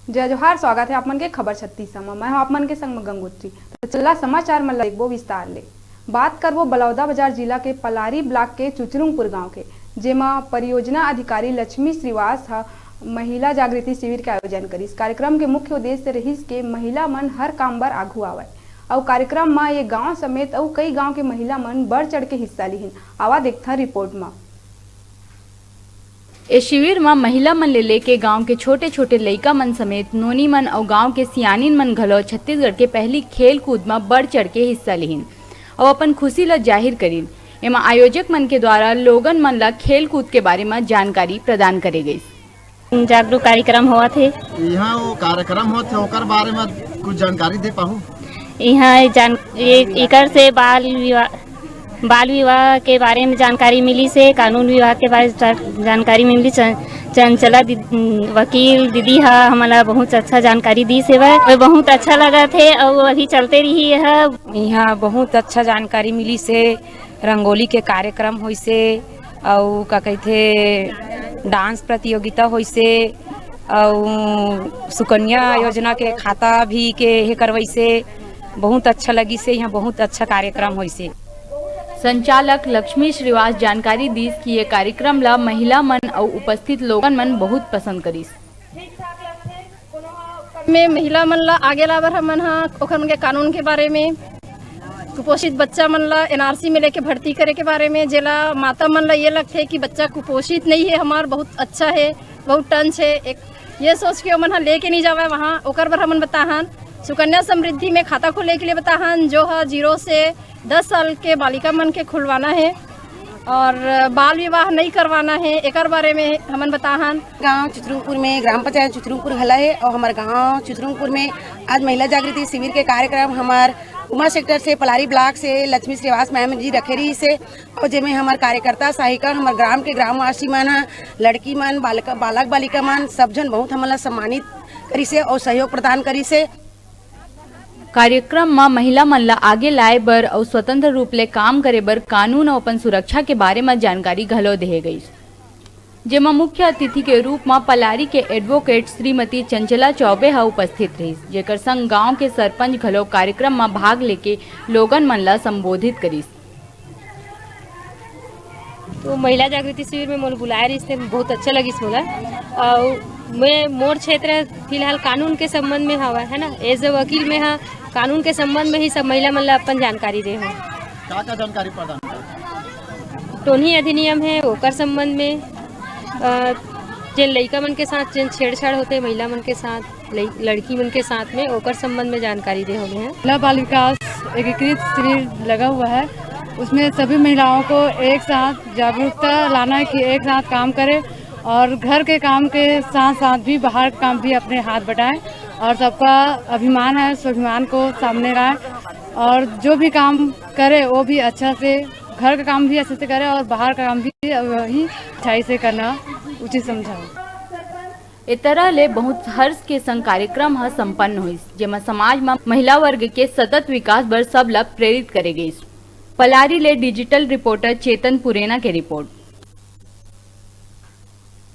जय जोहार। स्वागत है आप मन के खबर 36 में। मैं हूं आप मन के संग में गंगोत्री। तो चला समाचार में देखबो विस्तार ले। बात करबो बलौदाबाजार जिला के पलारी ब्लॉक के चुचरुंगपुर गांव के, जेमा परियोजना अधिकारी लक्ष्मी श्रीवास महिला जागृति शिविर के आयोजन करी। इस कार्यक्रम के मुख्य उद्देश्य रही के महिला मन हर काम बर आगू आवे और कार्यक्रम में ये गांव समेत और कई गांव के महिला मन बढ़ चढ़ के हिस्सा लिहिन। आवा देखता रिपोर्ट में। इस शिविर में महिला मन ले लेके गांव के छोटे छोटे लइका मन समेत नोनी मन और गांव के सियानिन मन घलो छत्तीसगढ़ के पहली खेल कूद में बढ़ चढ़ के हिस्सा लिहिन और अपन खुशी ला जाहिर करिन। एमा आयोजक मन के द्वारा लोगन मन ला खेल कूद के बारे में जानकारी प्रदान करे गई। जागरूक कार्यक्रम हुआ थे। यहाँ वो कार्यक्रम होते ओकर बारे में कुछ जानकारी दे पाऊँ। यहाँ एकर से बाल विवाह के बारे में जानकारी मिली से, कानून विभाग के बारे में जानकारी मिली। चंचला वकील दीदी हमारा बहुत अच्छा जानकारी दी से वह बहुत अच्छा लगा थे और अभी चलते रही है। यहाँ बहुत अच्छा जानकारी मिली से, रंगोली के कार्यक्रम हुई से और का कहते डांस प्रतियोगिता हुई से और सुकन्या योजना के खाता भी के हे करवई से बहुत अच्छा लगी से। यहाँ बहुत अच्छा कार्यक्रम हुई से। संचालक लक्ष्मी श्रीवास जानकारी दी कि ये कार्यक्रम ला महिला मन और उपस्थित लोगन मन बहुत पसंद करीस। में महिला मन ला आगे लावर हमन ओखर मन के कानून के बारे में, कुपोषित बच्चा मन ला एनआरसी में लेके भर्ती करे के बारे में, जेला माता मन ला ये लगते है कि बच्चा कुपोषित नहीं है, हमार बहुत अच्छा है, बहुत टंच है, एक ये सोच के मन लेके नहीं जावे वहाँ। ओकर बर हमन बताहन सुकन्या समृद्धि में खाता खोले के लिए बताहन, जो 0 से 10 साल के बालिका मन के खुलवाना है और बाल विवाह नहीं करवाना है। एक बारे में हमन बताहन। गांव चुचरुंगपुर में ग्राम पंचायत चुचरुंगपुर हला है और हमारे गांव चुचरुंगपुर में आज महिला जागृति शिविर के कार्यक्रम हमार उमा सेक्टर से पलारी ब्लॉक से लक्ष्मी श्रीवास मैम जी रखे रही से और जेमें हमार कार्यकर्ता सहायिका हमार ग्राम के ग्रामवासी मन लड़की मन बालक बालिका मन सब जन बहुत हमला सम्मानित करी से और सहयोग प्रदान करी से। कार्यक्रम में महिला मन ला आगे लाए बर और स्वतंत्र रूप ले काम करे बर कानून और अपन सुरक्षा के बारे में जानकारी घलो दे गई, जेमा मुख्य अतिथि के रूप में पलारी के एडवोकेट श्रीमती चंचला चौबे उपस्थित रही, जेकर संग गांव के सरपंच घलो कार्यक्रम में भाग लेके लोगन मन ला संबोधित करीस। तो महिला जागृति शिविर में मोल बुलाए रही से बहुत अच्छा लगी मोला। और मैं मोर क्षेत्र फिलहाल कानून के संबंध में हवा है ना, एज ए वकील में हाँ कानून के संबंध में ही सब महिला मन ला अपन जानकारी दे हो। क्या जानकारी प्रदान कर? टोनी अधिनियम है ओकर संबंध में, जिन लड़का मन के साथ जिन छेड़छाड़ होते महिला मन के साथ, लड़की मन के साथ में ओकर संबंध में जानकारी दे हो गए हैं। महिला बाल विकास एकीकृत शिविर लगा हुआ है, उसमें सभी महिलाओं को एक साथ जागरूकता लाना है कि एक साथ काम करें और घर के काम के साथ साथ भी बाहर काम भी अपने हाथ बटाएं और सबका अभिमान है, स्वाभिमान को सामने लाएं और जो भी काम करे वो भी अच्छा से, घर का काम भी अच्छे से करे और बाहर का काम भी वही अच्छाई से करना उचित समझा। इस तरह ले बहुत हर्ष के संग कार्यक्रम संपन्न हुई, जेमा समाज में महिला वर्ग के सतत विकास बर सब ला प्रेरित करे गई। पलारी ले डिजिटल रिपोर्टर चेतन पुरेना के रिपोर्ट।